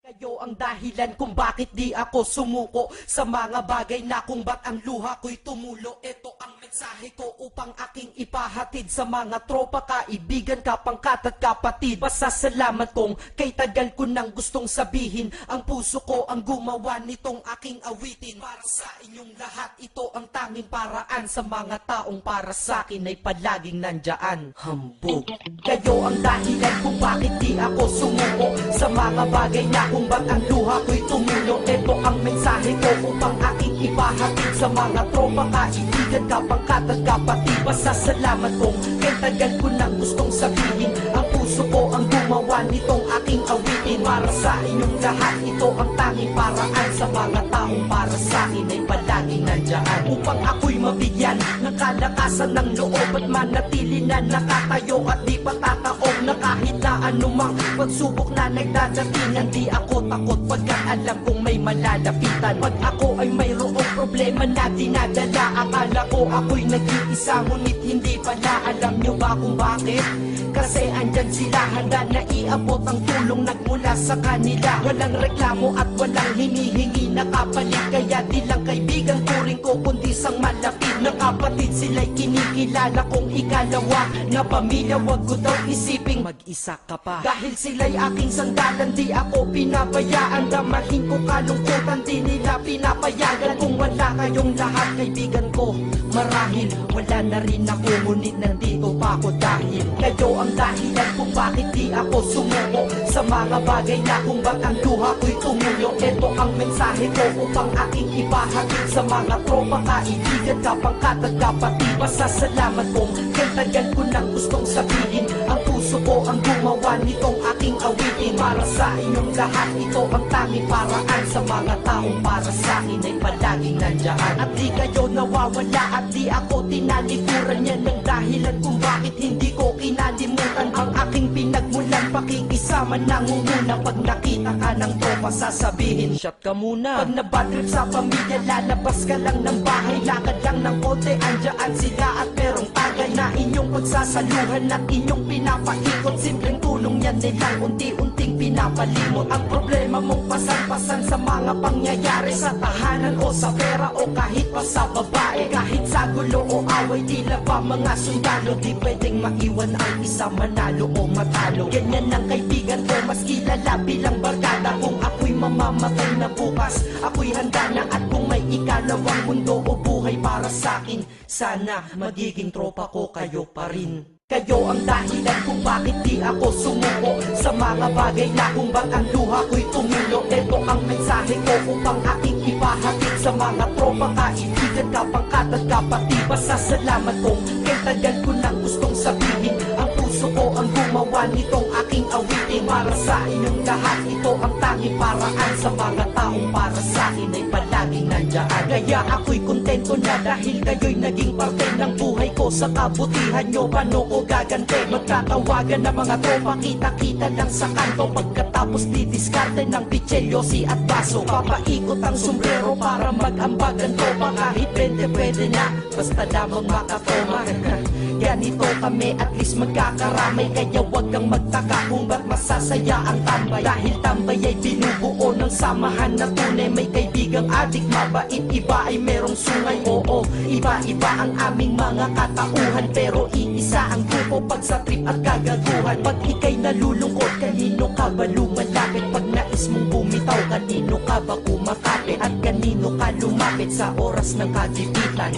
Kayo ang dahilan kung bakit di ako sumuko sa mga bagay na kung ba't ang luha ko'y tumulo. Ito ang mensahe ko upang aking ipahatid sa mga tropa, kaibigan, kapangkat at kapatid. Pasasalamat kong kay tagal ko nang gustong sabihin. Ang puso ko ang gumawa nitong aking awitin. Para sa inyong lahat, ito ang tanging paraan. Sa mga taong para sa akin ay palaging nandyan. Hambog. Kayo ang dahilan kung bakit di ako sumuko sa mga bagay na kung ba't ang luha ko'y tumulo. Ito ang mensahe ko upang aking ipahatid sa mga tropa, kaibigan, kapangkat at kapatid. Pasasalamat kong kay tagal ko nang gustong sabihin. Ang puso ko ang gumawa nitong aking awitin. Para sa inyong lahat, ito ang tanging paraan. Sa mga taong para sa akin ay palaging nandyan. Upang ako'y mabigyan ng kalakasan ng loob at manatili na nakatayo at di patataog na kahit na anumang pagsubok na nagdadatingan. Di ako takot pagkat alam kong may malalapitan. Pag ako ay mayroong problema na dinadala, akala ko ako'y nag-iisa, ngunit hindi pala. Alam nyo ba kung bakit? Kasi andyan sila, handa na iabot ang tulong nagmula sa kanila. Walang reklamo at walang hinihingi na kapalit. Kaya di lang kaibigan turing ko kundi sang malapit na kapatid. Sila'y kinikilala kong ikalawa na pamilya. Wag ko daw isiping mag-isa ka pa. Dahil sila'y aking sandalan, di ako pinabayaan. Damahin ko kalungkutan, di nila pinapayagan. Kung wala kayong lahat kaibigan ko, marahil wala na rin ako. Ngunit nandito pa ako dahil kayo ang dahilan kung bakit di ako sumuko sa mga bagay na kung ba't ang luha ko'y tumulo. Ito ang mensahe ko upang aking ipahatid sa mga tropa, kaibigan, kapangkat at kapatid. Pasasalamat kong kay tagal ko nang gustong sabihin. Ang puso ko ang gumawa nitong aking awitin. Para sa inyong lahat, ito ang tanging paraan. Sa mga taong para sa akin ay palaging nandyan. At di kayo nawawala at di ako tinalikuran. Yan ang dahilan kung bakit hindi ko kinalimutan ang aking pinagmulan. Pakikisama nangunguna. Pag nakita ka ng tropa, sasabihin shot ka muna. Pag nabatrip sa pamilya, lalabas ka lang ng bahay. Lakad lang ng konti, andyan sila at merong tagay na inyong pagsasaluhan at inyong pinapaikot. Simpleng tulong yan nilang unti-unting pinapalimot. Ang problema mong pasan-pasan sa mga pangyayari sa tahanan o sa pera o kahit pa sa babae. Kahit sa gulo o away, tila ba mga sundalo, di pwedeng maiwan ang isa, manalo o matalo. Ganyan ang kaibigan ko, mas kilala bilang barkada. Kung ako'y mamamatay na bukas, ako'y handa na. At kung may ikalawang mundo o buhay para sa akin, sana magiging tropa ko kayo pa rin. Kayo ang dahilan kung bakit di ako sumuko sa mga bagay na kung ba't ang luha ko'y tumulo. Ito ang mensahe ko upang aking ipahatid sa mga tropa, kaibigan, kapangkat at kapatid. Pasasalamat kong kay tagal ko nang gustong sabihin. Ang puso ko ang gumawa nitong aking awitin. Para sa inyong lahat, ito ang tanging paraan. Sa mga taong para sa akin ay palaging nandyan. Kaya ako'y kontento na dahil kayo'y naging parte ng buhay ko. Sa kabutihan nyo, paano ko gagante? Magtatawagan ng mga tropa, kita-kita lang sa kanto. Pagkatapos didiskarte ng pitselyosi at baso. Papaikot ang sombrero para mag-ambag ang tropa. Kahit 20 pwede na, basta lamang makatoma. Ganito kami, at least magkakaramay. Kaya wag kang magtaka kung ba't masasaya ang tambay. Dahil tambay ay binubuo ng samahan na tunay. May kaibigang adik, mabait, iba ay merong sungay. Oo, iba-iba ang aming mga katauhan, pero iisa ang grupo pag sa trip at kagaguhan. Pag ika'y nalulungkot, kanino ka ba lumalapit? Pag nais mong bumitaw, kanino ka ba kumakapit? At kanino ka lumapit sa oras ng kagipitan?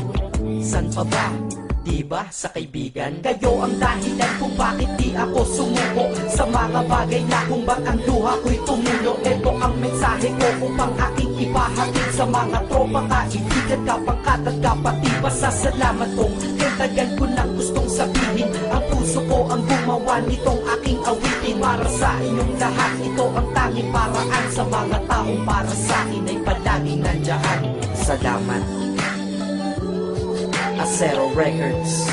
San pa ba? Diba sa kaibigan? Kayo ang dahilan kung bakit di ako sumuko sa mga bagay na kung ba't ang luha ko'y tumulo. Ito ang mensahe ko upang aking ipahatid sa mga tropa, kaibigan, kapangkat at kapatid. Pasasalamat kong kay tagal ko nang gustong sabihin. Ang puso ko ang gumawa nitong aking awitin. Para sa inyong lahat, ito ang tanging paraan. Sa mga taong para sa akin ay palaging nandyan. Salamat. Acero Records,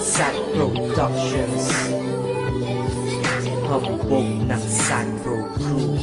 Sad Productions, hambog ng Sandro Crew.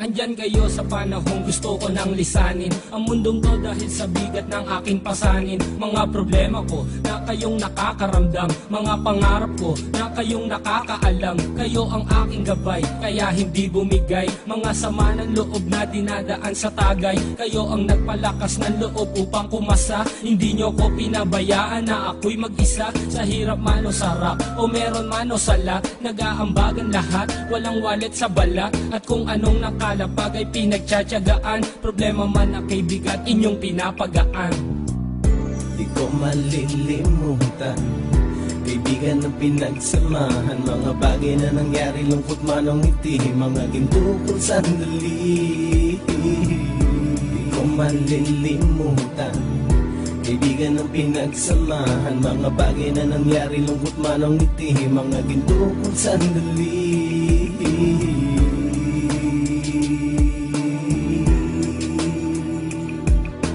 Andyan kayo sa panahong gusto ko nang lisanin ang mundong to dahil sa bigat ng aking pasanin. Mga problema ko na kayong nakakaramdam, mga pangarap ko na kayong nakakaalam. Kayo ang aking gabay, kaya hindi bumigay. Mga sama ng loob na dinadaan sa tagay, kayo ang nagpalakas ng loob upang kumasa. Hindi nyo ko pinabayaan na ako'y mag-isa. Sa hirap man o sarap, o meron man o sala, nag-aambagan lahat, walang wallet sa balat. At kung anong nakalapag ay pinagtsatsagaan, problema man na kay bigat inyong pinapagaan. Di ko malilimutan, kaibigan ng pinagsamahan, mga bagay na nangyari, lungkot man o ngiti, mga ginto kong sandali. Di ko malilimutan, kaibigan ng pinagsamahan, mga bagay na nangyari, lungkot man o ngiti, mga ginto kong sandali.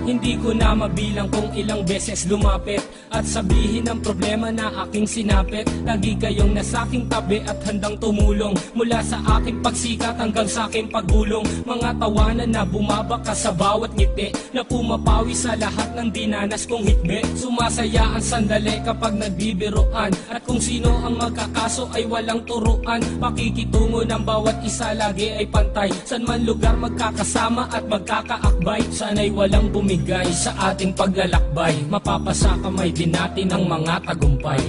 Hindi ko na mabilang kung ilang beses lumapit at sabihin ang problema na aking sinapit. Lagi kayong nasa aking tabi at handang tumulong, mula sa aking pagsikat hanggang sa aking paggulong. Mga tawanan na bumabaka sa bawat ngiti, na pumapawi sa lahat ng dinanas kong hitbe. Sumasaya ang sandali kapag nagbibiroan, at kung sino ang magkakaso ay walang turuan. Pakikitungo ng bawat isa lagi ay pantay, san man lugar magkakasama at magkakaakbay. Sana'y walang bumigay sa ating paglalakbay, mapapasa kamay din natin ang mga tagumpay.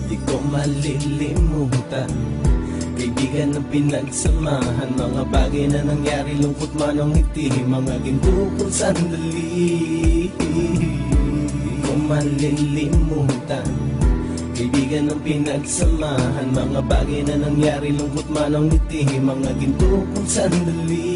Di ko malilimutan, kaibigan ng pinagsamahan, mga bagay na nangyari, lungkot man o ngiti, mga ginto kong sandali. Di ko malilimutan, kaibigan ng pinagsamahan, mga bagay na nangyari, lungkot man o ngiti, mga ginto kong sandali.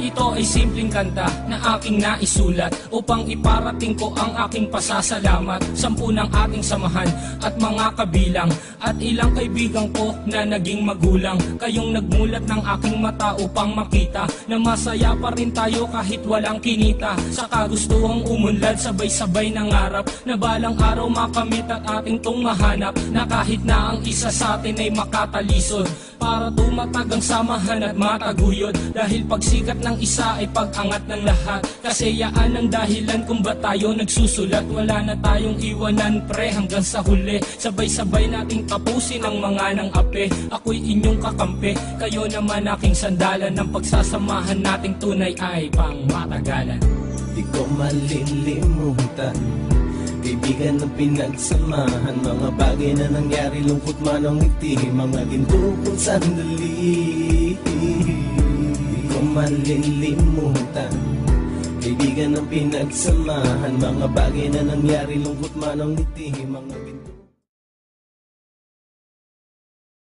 Ito ay simpleng kanta na aking naisulat upang iparating ko ang aking pasasalamat. 10 ng ating samahan at mga kabilang, at ilang kaibigan ko na naging magulang. Kayong nagmulat ng aking mata upang makita na masaya pa rin tayo kahit walang kinita. Sa kagustuhang umunlad, sabay-sabay nangarap na balang araw makamit at ating tong mahanap, na kahit na ang isa sa atin ay makatalisod, para tumatag ang samahan at mataguyod. Dahil pagsikat ng isa ay pag-angat ng lahat, kasayaan ang dahilan kung ba't tayo nagsusulat. Wala na tayong iwanan pre hanggang sa huli, sabay-sabay nating tapusin ang mga nang ape. Ako'y inyong kakampi, kayo naman aking sandalan, ng pagsasamahan nating tunay ay pang matagalan. Di ko malilimutan, kaibigan ng pinagsamahan, mga bagay na nangyari, lungkot man o ngiti, mga ginto kong sandali. Di ko malilimutan, kaibigan ng pinagsamahan, mga bagay na nangyari, lungkot man o ngiti, mga